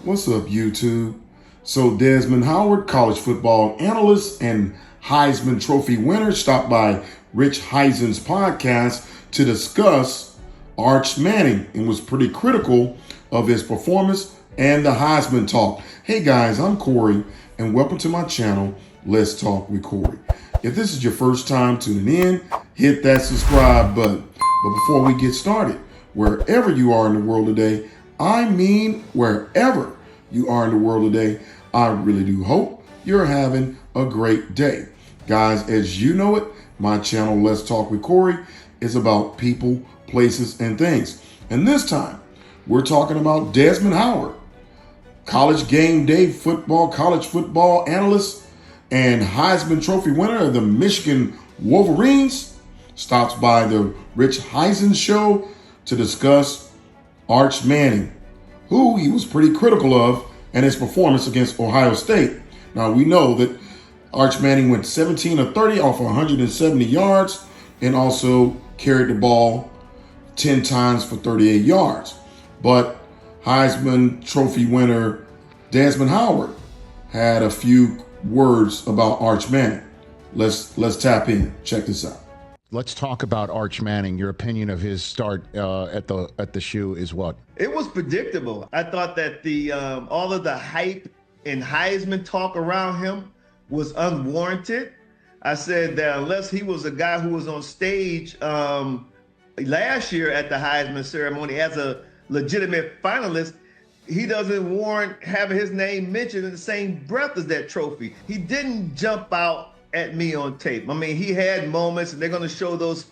What's up, YouTube? So Desmond Howard, college football analyst and Heisman Trophy winner, stopped by Rich Heisen's podcast to discuss Arch Manning and was pretty critical of his performance and the Heisman talk. Hey guys, I'm Corey and welcome to my channel, Let's Talk with Corey. If this is your first time tuning in, hit that subscribe button. But before we get started, wherever you are in the world today, I mean wherever you are in the world today, I really do hope you're having a great day. Guys, as you know it, my channel, Let's Talk with Corey, is about people, places, and things. And this time, we're talking about Desmond Howard, college game day football, college football analyst, and Heisman Trophy winner of the Michigan Wolverines, stops by the Rich Heisen show to discuss Arch Manning, who he was pretty critical of, and his performance against Ohio State. Now, we know that Arch Manning went 17 of 30 off 170 yards and also carried the ball 10 times for 38 yards. But Heisman Trophy winner Desmond Howard had a few words about Arch Manning. Let's tap in. Check this out. Let's talk about Arch Manning. Your opinion of his start at the shoe is what? It was predictable. I thought that the all of the hype and Heisman talk around him was unwarranted. I said that unless he was a guy who was on stage last year at the Heisman ceremony as a legitimate finalist, he doesn't warrant having his name mentioned in the same breath as that trophy. He didn't jump out at me on tape. I mean, he had moments, and they're going to show those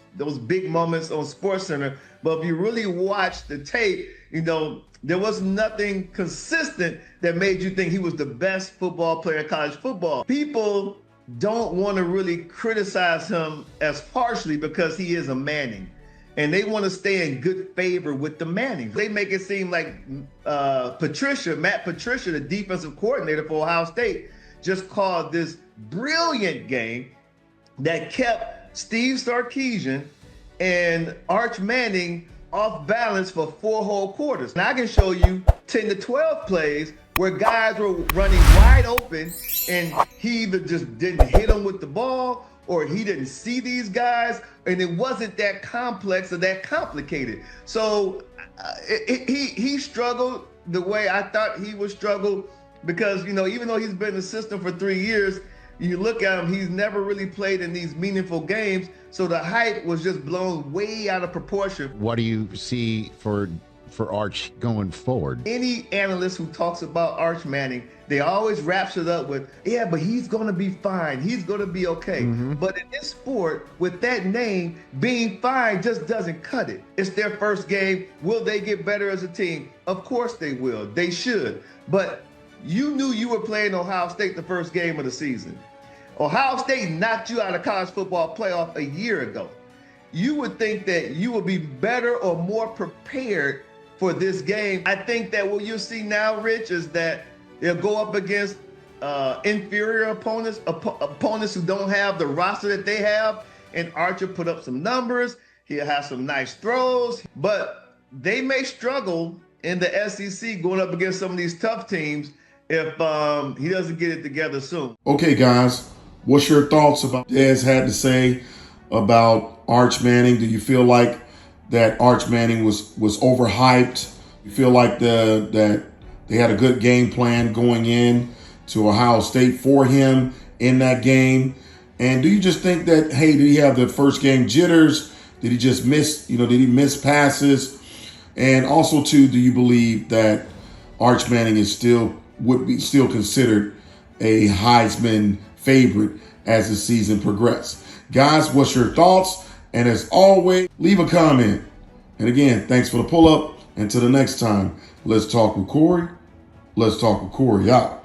big moments on SportsCenter. But if you really watch the tape, you know, there was nothing consistent that made you think he was the best football player in college football. People don't want to really criticize him as harshly because he is a Manning, and they want to stay in good favor with the Mannings. They make it seem like Matt Patricia, the defensive coordinator for Ohio State, just called this brilliant game that kept Steve Sarkisian and Arch Manning off balance for 4 whole quarters. And I can show you 10 to 12 plays where guys were running wide open and he either just didn't hit them with the ball or he didn't see these guys, and it wasn't that complex or that complicated. So he struggled the way I thought he would struggle because, you know, even though he's been in the system for 3 years, you look at him, he's never really played in these meaningful games. So the hype was just blown way out of proportion. What do you see for Arch going forward? Any analyst who talks about Arch Manning, they always wraps it up with, yeah, but he's going to be fine. He's going to be okay. But in this sport, with that name, being fine just doesn't cut it. It's their first game. Will they get better as a team? Of course they will. They should. But you knew you were playing Ohio State the first game of the season. Ohio State knocked you out of college football playoff a year ago. You would think that you would be better or more prepared for this game. I think that what you'll see now, Rich, is that they'll go up against inferior opponents who don't have the roster that they have, and Archer put up some numbers. He'll have some nice throws, but they may struggle in the SEC going up against some of these tough teams if he doesn't get it together soon. Okay, guys, what's your thoughts about what Des had to say about Arch Manning? Do you feel like that Arch Manning was overhyped? You feel like that they had a good game plan going in to Ohio State for him in that game? And do you just think that, hey, did he have the first game jitters? Did he just miss, did he miss passes? And also, too, do you believe that Arch Manning would be still considered a Heisman favorite as the season progressed? Guys, what's your thoughts? And as always, leave a comment. And again, thanks for the pull-up. Until the next time, let's talk with Corey. Let's talk with Corey out.